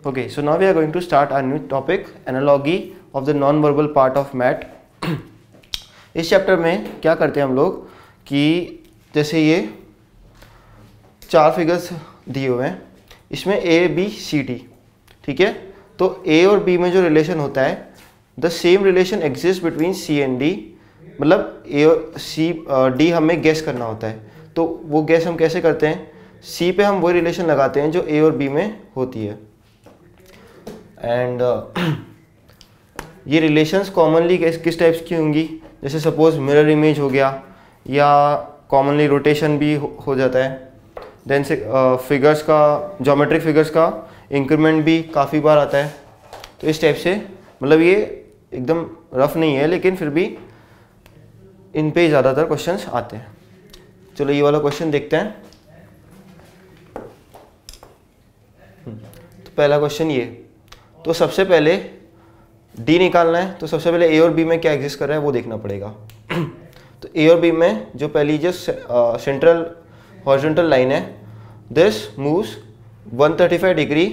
Okay, so now we are going to start our new topic, analogy of the non-verbal part of math. इस chapter में क्या करते हैं हम लोग कि जैसे ये 4 फिगर्स दिए हुए हैं, इसमें ए बी सी डी, ठीक है। तो ए और बी में जो रिलेशन होता है, the same relation exist between C and D, मतलब ए और सी डी हमें गेस करना होता है। तो वो गेस हम कैसे करते हैं, सी पे हम वही रिलेशन लगाते हैं जो ए और बी में होती है। एंड ये रिलेशंस कॉमनली किस टाइप्स की होंगी, जैसे सपोज मिरर इमेज हो गया, या कॉमनली रोटेशन भी हो जाता है। देन से फिगर्स का, ज्योमेट्रिक फिगर्स का इंक्रीमेंट भी काफ़ी बार आता है। तो इस टाइप से, मतलब ये एकदम रफ नहीं है, लेकिन फिर भी इन पे ज़्यादातर क्वेश्चंस आते हैं। चलो ये वाला क्वेश्चन देखते हैं। तो पहला क्वेश्चन ये, तो सबसे पहले डी निकालना है, तो सबसे पहले ए और बी में क्या एग्जिस्ट कर रहा है वो देखना पड़ेगा। तो ए और बी में जो पहली जो सेंट्रल हॉरिजॉन्टल लाइन है, this moves 135 degree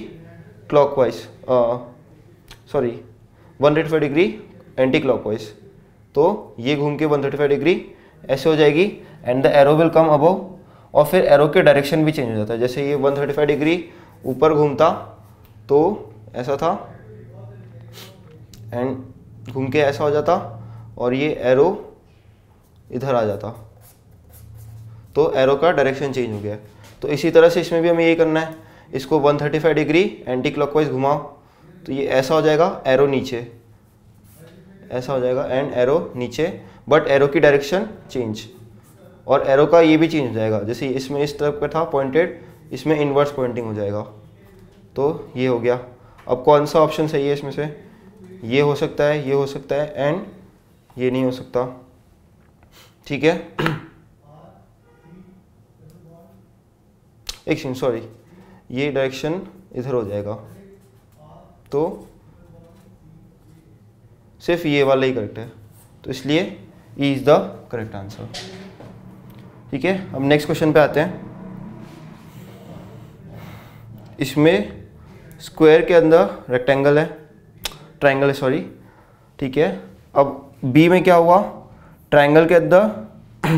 clockwise, 135 degree anti clockwise. तो ये घूम के 135 डिग्री ऐसे हो जाएगी, and the arrow will come above, और फिर एरो के डायरेक्शन भी चेंज हो जाता है। जैसे ये 135 डिग्री ऊपर घूमता तो ऐसा था, एंड घूम के ऐसा हो जाता, और ये एरो इधर आ जाता, तो एरो का डायरेक्शन चेंज हो गया। तो इसी तरह से इसमें भी हमें यही करना है, इसको 135 डिग्री एंटी क्लॉकवाइज घुमाओ, तो ये ऐसा हो जाएगा, एरो नीचे ऐसा हो जाएगा, एंड एरो नीचे, बट एरो की डायरेक्शन चेंज, और एरो का ये भी चेंज हो जाएगा। जैसे इसमें इस तरफ का था पॉइंटेड, इसमें इनवर्स पॉइंटिंग हो जाएगा। तो ये हो गया। अब कौन सा ऑप्शन सही है इसमें से, ये हो सकता है, ये हो सकता है, एंड ये नहीं हो सकता, ठीक है। एक सेकंड, सॉरी, ये डायरेक्शन इधर हो जाएगा, तो सिर्फ ये वाला ही करेक्ट है, तो इसलिए ई इज द करेक्ट आंसर, ठीक है। अब नेक्स्ट क्वेश्चन पे आते हैं। इसमें स्क्वायर के अंदर रेक्टेंगल है, ट्रायंगल है, सॉरी, ठीक है। अब बी में क्या हुआ, ट्रायंगल के अंदर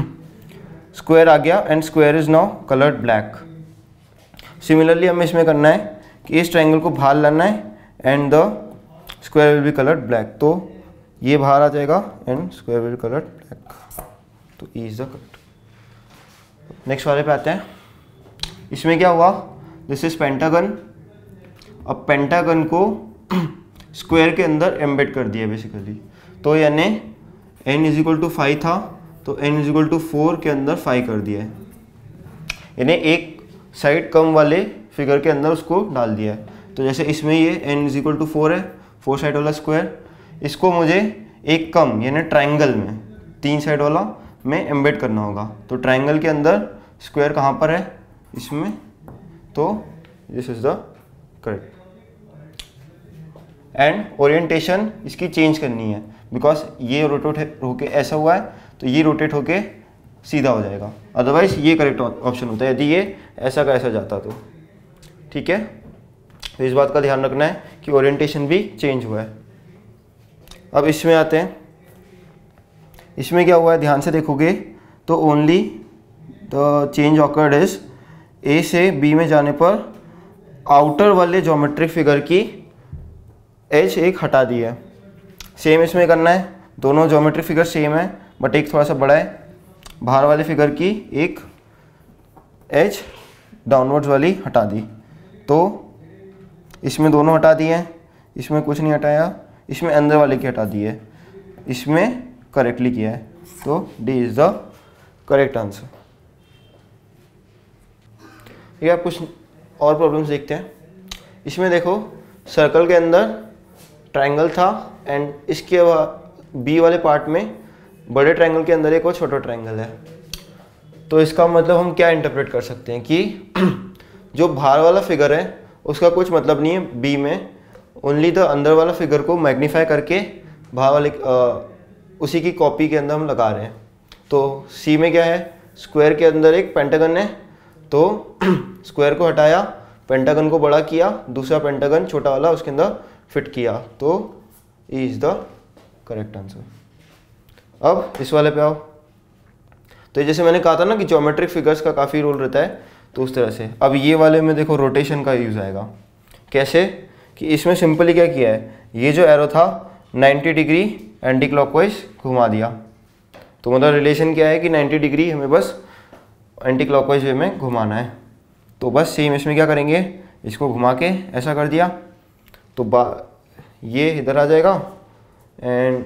स्क्वायर आ गया, and square is now coloured black. Similarly हमें इसमें करना है कि इस ट्रायंगल को बाहर लाना है, and the square will be coloured black. तो ये बाहर आ जाएगा, and square will be coloured black, तो E is the correct. Next वाले पे आते हैं। इसमें क्या हुआ, दिस इज पेंटागन। अब पेंटागन को स्क्वायर के अंदर एम्बेड कर दिया बेसिकली, तो यानी n इज इक्वल टू 5 था, तो n इज इक्वल टू 4 के अंदर 5 कर दिया है, यानी एक साइड कम वाले फिगर के अंदर उसको डाल दिया है। तो जैसे इसमें ये n इज इक्वल टू 4 है, 4 साइड वाला स्क्वायर, इसको मुझे एक कम यानी ट्रायंगल में 3 साइड वाला में एम्बेड करना होगा। तो ट्रायंगल के अंदर स्क्वायर कहाँ पर है, इसमें, तो this is the correct. And orientation इसकी चेंज करनी है, बिकॉज ये रोटेट होके ऐसा हुआ है, तो ये रोटेट होके सीधा हो जाएगा, अदरवाइज ये करेक्ट ऑप्शन होता है यदि ये ऐसा का ऐसा जाता तो, ठीक है। तो इस बात का ध्यान रखना है कि ओरिएंटेशन भी चेंज हुआ है। अब इसमें आते हैं। इसमें क्या हुआ है, ध्यान से देखोगे तो only the change awkward is a से बी में जाने पर आउटर वाले ज्योमेट्रिक फिगर की एज एक हटा दी है। सेम इसमें करना है, दोनों ज्योमेट्रिक फिगर सेम है, बट एक थोड़ा सा बड़ा है। बाहर वाले फिगर की एक एज डाउनवर्ड्स वाली हटा दी, तो इसमें दोनों हटा दिए हैं, इसमें कुछ नहीं हटाया, इसमें अंदर वाले की हटा दी है, इसमें करेक्टली किया है, तो D is the correct answer. ठीक है, आप कुछ और प्रॉब्लम्स देखते हैं। इसमें देखो, सर्कल के अंदर ट्रायंगल था, एंड इसके बी वाले पार्ट में बड़े ट्रायंगल के अंदर एक और छोटा ट्रायंगल है। तो इसका मतलब हम क्या इंटरप्रेट कर सकते हैं कि जो बाहर वाला फिगर है उसका कुछ मतलब नहीं है बी में, ओनली द अंदर वाला फिगर को मैग्नीफाई करके बाहर वाले उसी की कॉपी के अंदर हम लगा रहे हैं। तो सी में क्या है, स्क्वायर के अंदर एक पेंटागन है, तो स्क्वायर को हटाया, पेंटागन को बड़ा किया, दूसरा पेंटागन छोटा वाला उसके अंदर फिट किया, तो E is the correct answer. अब इस वाले पे आओ। तो जैसे मैंने कहा था ना कि ज्योमेट्रिक फिगर्स का काफ़ी रोल रहता है, तो उस तरह से अब ये वाले में देखो रोटेशन का यूज़ आएगा। कैसे कि इसमें सिंपली क्या किया है, ये जो एरो था 90 डिग्री एंटी क्लॉकवाइज घुमा दिया, तो मतलब रिलेशन क्या है कि 90 डिग्री हमें बस एंटी क्लॉकवाइज वे में घुमाना है। तो बस सेम इसमें क्या करेंगे, इसको घुमा के ऐसा कर दिया तो ये इधर आ जाएगा एंड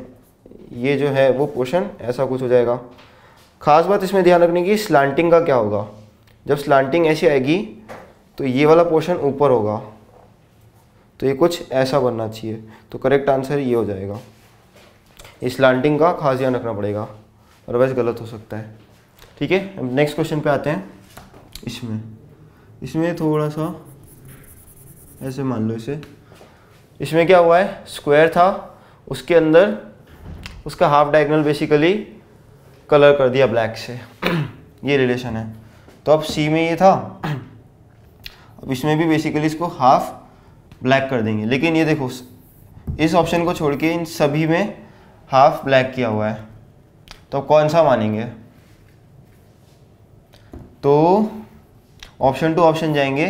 ये जो है वो पोर्शन ऐसा कुछ हो जाएगा। खास बात इसमें ध्यान रखने की, स्लांटिंग का क्या होगा, जब स्लांटिंग ऐसी आएगी तो ये वाला पोर्शन ऊपर होगा, तो ये कुछ ऐसा बनना चाहिए, तो करेक्ट आंसर ये हो जाएगा। इस स्लांटिंग का खास ध्यान रखना पड़ेगा, अदरवाइज गलत हो सकता है। ठीक है, अब नेक्स्ट क्वेश्चन पे आते हैं। इसमें थोड़ा सा ऐसे मान लो इसे, इसमें क्या हुआ है, स्क्वायर था, उसके अंदर उसका हाफ डायगोनल बेसिकली कलर कर दिया ब्लैक से ये रिलेशन है। तो अब सी में ये था, अब इसमें भी बेसिकली इसको हाफ ब्लैक कर देंगे, लेकिन ये देखो इस ऑप्शन को छोड़ के इन सभी में हाफ ब्लैक किया हुआ है, तो कौन सा मानेंगे, तो ऑप्शन टू ऑप्शन जाएंगे,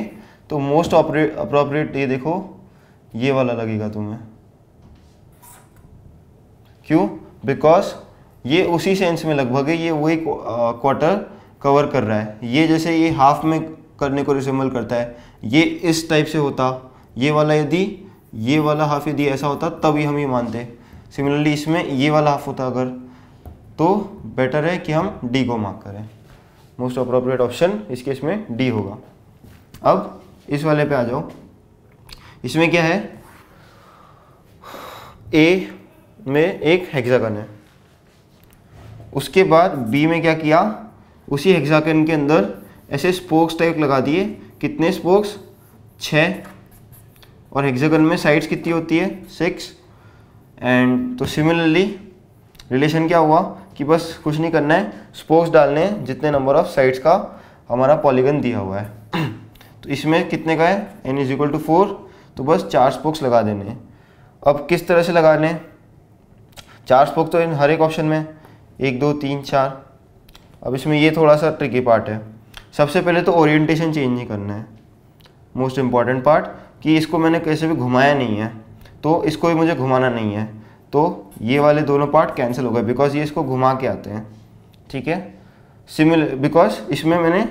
तो मोस्ट अप्रोप्रिएट ये देखो ये वाला लगेगा तुम्हें। क्यों, बिकॉज ये उसी सेंस में लगभग है, ये वही क्वार्टर कवर कर रहा है। ये जैसे ये हाफ में करने को रिसेंबल करता है, ये इस टाइप से होता, ये वाला यदि ये वाला हाफ यदि ऐसा होता तभी हम ये मानते। सिमिलरली इसमें ये वाला हाफ होता अगर, तो बेटर है कि हम डी को मार्क करें। मोस्ट अप्रोप्रिएट ऑप्शन इस केस में डी होगा। अब इस वाले पे आ जाओ। इसमें क्या है, ए में एक हेक्सागन है, उसके बाद बी में क्या किया, उसी हेक्सागन के अंदर ऐसे स्पोक्स टाइप लगा दिए। कितने स्पोक्स, 6, और हेक्सागन में साइड्स कितनी होती है, 6। एंड तो सिमिलरली रिलेशन क्या हुआ कि बस कुछ नहीं करना है, स्पोक्स डालने हैं जितने नंबर ऑफ साइड्स का हमारा पॉलीगन दिया हुआ है। तो इसमें कितने का है, n = 4, तो बस 4 स्पोक्स लगा देने हैं। अब किस तरह से लगाने हैं, 4 स्पोक तो इन हर एक ऑप्शन में 1 2 3 4। अब इसमें ये थोड़ा सा ट्रिकी पार्ट है। सबसे पहले तो ओरिएंटेशन चेंज नहीं करना है, मोस्ट इम्पॉर्टेंट पार्ट, कि इसको मैंने कैसे भी घुमाया नहीं है, तो इसको भी मुझे घुमाना नहीं है, तो ये वाले दोनों पार्ट कैंसिल हो गए बिकॉज ये इसको घुमा के आते हैं। ठीक है, सिमिलर बिकॉज इसमें मैंने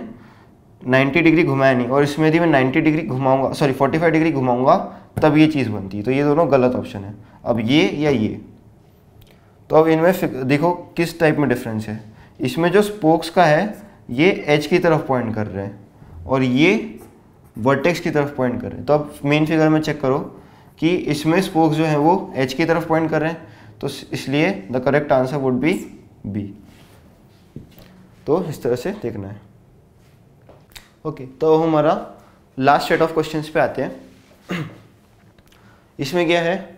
90 डिग्री घुमाया नहीं, और इसमें यदि मैं 90 डिग्री घुमाऊंगा, सॉरी 45 डिग्री घुमाऊंगा तब ये चीज़ बनती है, तो ये दोनों गलत ऑप्शन है। अब ये या ये, तो अब इनमें देखो किस टाइप में डिफरेंस है। इसमें जो स्पोक्स का है ये एच की तरफ पॉइंट कर रहे हैं और ये वर्टेक्स की तरफ पॉइंट कर रहे हैं। तो अब मेन फिगर में चेक करो कि इसमें स्पोक्स जो हैं वो एच की तरफ पॉइंट कर रहे हैं, तो इसलिए the correct answer would be B. तो इस तरह से देखना है। ओके, तो हमारा लास्ट सेट ऑफ क्वेश्चंस पे आते हैं। इसमें क्या है,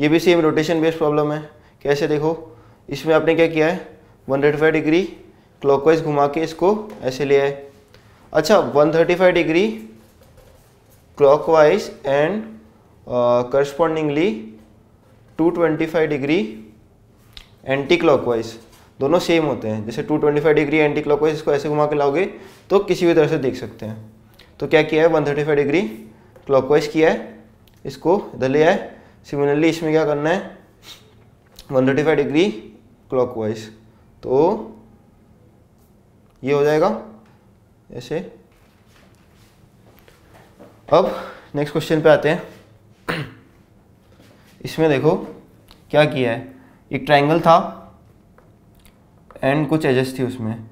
ये भी सेम रोटेशन बेस्ड प्रॉब्लम है। कैसे देखो, इसमें आपने क्या किया है, 135 डिग्री क्लॉकवाइज घुमा के इसको ऐसे लिया है। अच्छा, 135 degree clockwise and correspondingly 225 degree anti clockwise, दोनों सेम होते हैं। जैसे 225 डिग्री एंटी क्लॉकवाइज इसको ऐसे घुमा के लाओगे तो किसी भी तरह से देख सकते हैं। तो क्या किया है, 135 डिग्री क्लॉकवाइज किया है, इसको इधर ले आए। सिमिलरली इसमें क्या करना है, 135 डिग्री क्लॉकवाइज, तो ये हो जाएगा ऐसे। अब नेक्स्ट क्वेश्चन पे आते हैं। इसमें देखो क्या किया है, एक ट्रायंगल था एंड कुछ एजेस थी, उसमें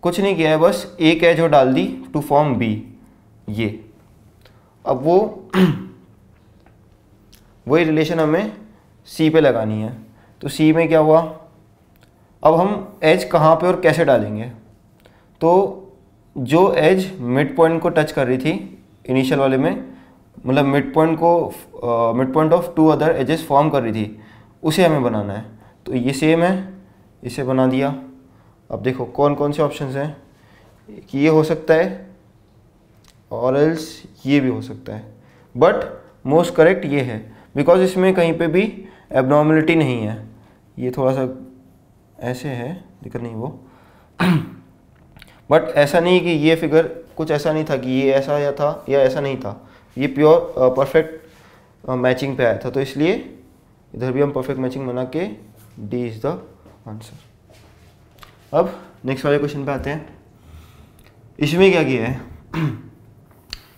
कुछ नहीं किया है, बस एक एज और डाल दी टू फॉर्म बी। ये अब वही रिलेशन हमें सी पे लगानी है। तो सी में क्या हुआ, अब हम एज कहाँ पे और कैसे डालेंगे, तो जो एज मिड पॉइंट को टच कर रही थी इनिशियल वाले में, मतलब mid point of 2 other edges form कर रही थी, उसे हमें बनाना है। तो ये सेम है, इसे बना दिया। अब देखो कौन कौन से ऑप्शंस हैं कि ये हो सकता है और एल्स ये भी हो सकता है, बट मोस्ट करेक्ट ये है बिकॉज इसमें कहीं पे भी एबनॉर्मलिटी नहीं है। ये थोड़ा सा ऐसे है, दिक्कत नहीं वो बट ऐसा नहीं कि ये फिगर कुछ ऐसा नहीं था कि ये ऐसा या था या ऐसा नहीं था, ये प्योर परफेक्ट मैचिंग पे आया था, तो इसलिए इधर भी हम परफेक्ट मैचिंग बना के डी इज़ द आंसर। अब नेक्स्ट वाले क्वेश्चन पे आते हैं। इसमें क्या किया है,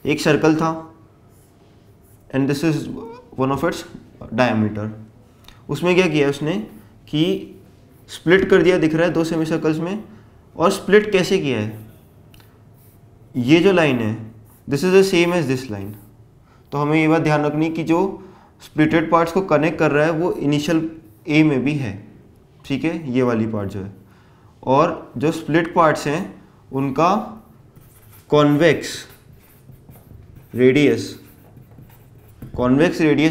एक सर्कल था and this is one of its diameter. उसमें क्या किया उसने कि स्प्लिट कर दिया, दिख रहा है 2 सेमी सर्कल्स में। और स्प्लिट कैसे किया है, ये जो लाइन है this is the same as this line. तो हमें ये बात ध्यान रखनी कि जो स्प्लिटेड पार्ट्स को कनेक्ट कर रहा है वो इनिशियल ए में भी है, ठीक है, ये वाली पार्ट जो है। और जो स्प्लिट पार्ट्स हैं उनका कॉन्वेक्स रेडियस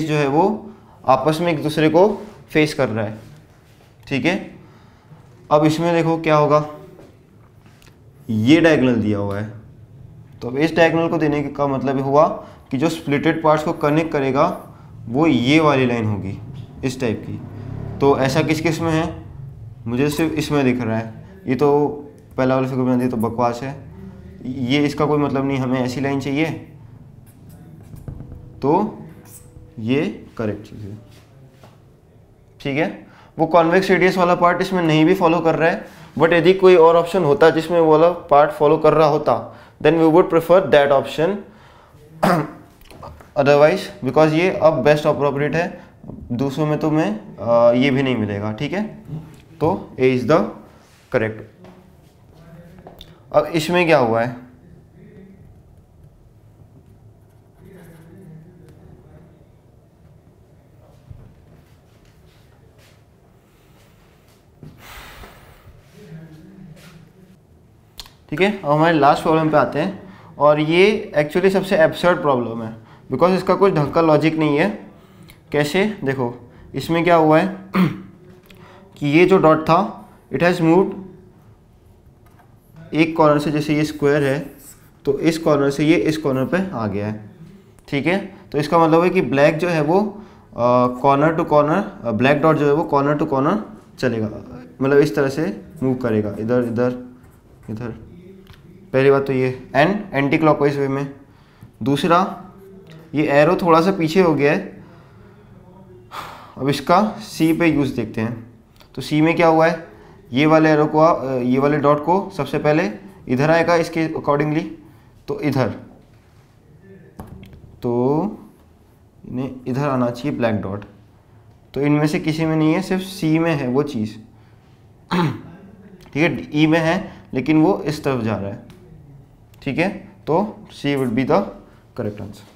जो है वो आपस में एक दूसरे को फेस कर रहा है, ठीक है। अब इसमें देखो क्या होगा, ये डायगोनल दिया हुआ है, तो अब इस डायगोनल को देने का मतलब हुआ कि जो स्प्लिटेड पार्ट्स को कनेक्ट करेगा वो ये वाली लाइन होगी, इस टाइप की। तो ऐसा किस किस में है, मुझे सिर्फ इसमें दिख रहा है। ये तो पहला वाला फिगर बना दिया तो बकवास है, ये इसका कोई मतलब नहीं, हमें ऐसी लाइन चाहिए, तो ये करेक्ट चीज़ है, ठीक है। वो कॉन्वेक्स रेडियस वाला पार्ट इसमें नहीं भी फॉलो कर रहा है, बट यदि कोई और ऑप्शन होता जिसमें वो वाला पार्ट फॉलो कर रहा होता then we would prefer that option, otherwise because ये अब बेस्ट अप्रोप्रिएट है, दूसरों में तो मैं ये भी नहीं मिलेगा, ठीक है। तो ए इज़ द करेक्ट। अब इसमें क्या हुआ है, ठीक है। अब हमारे लास्ट प्रॉब्लम पे आते हैं, और ये एक्चुअली सबसे एब्सर्ड प्रॉब्लम है बिकॉज इसका कोई ढंग का लॉजिक नहीं है। कैसे, देखो इसमें क्या हुआ है कि ये जो डॉट था इट हैज़ मूव्ड एक कॉर्नर से, जैसे ये स्क्वायर है तो इस कॉर्नर से ये इस कॉर्नर पे आ गया है, ठीक है। तो इसका मतलब है कि ब्लैक जो है वो corner to corner, black dot जो है वो कॉर्नर टू कॉर्नर चलेगा, मतलब इस तरह से मूव करेगा, इधर इधर इधर। पहली बात तो ये एंड एंटी क्लॉकवाइज वे में। दूसरा, ये एरो थोड़ा सा पीछे हो गया है, अब इसका सी पे यूज़ देखते हैं। तो सी में क्या हुआ है, ये वाले एरो को, ये वाले डॉट को सबसे पहले इधर आएगा इसके अकॉर्डिंगली, तो इधर, तो इन्हें इधर आना चाहिए ब्लैक डॉट, तो इनमें से किसी में नहीं है, सिर्फ सी में है वो चीज़, ठीक है। ई में है लेकिन वो इस तरफ जा रहा है, ठीक है। तो C would be the correct answer.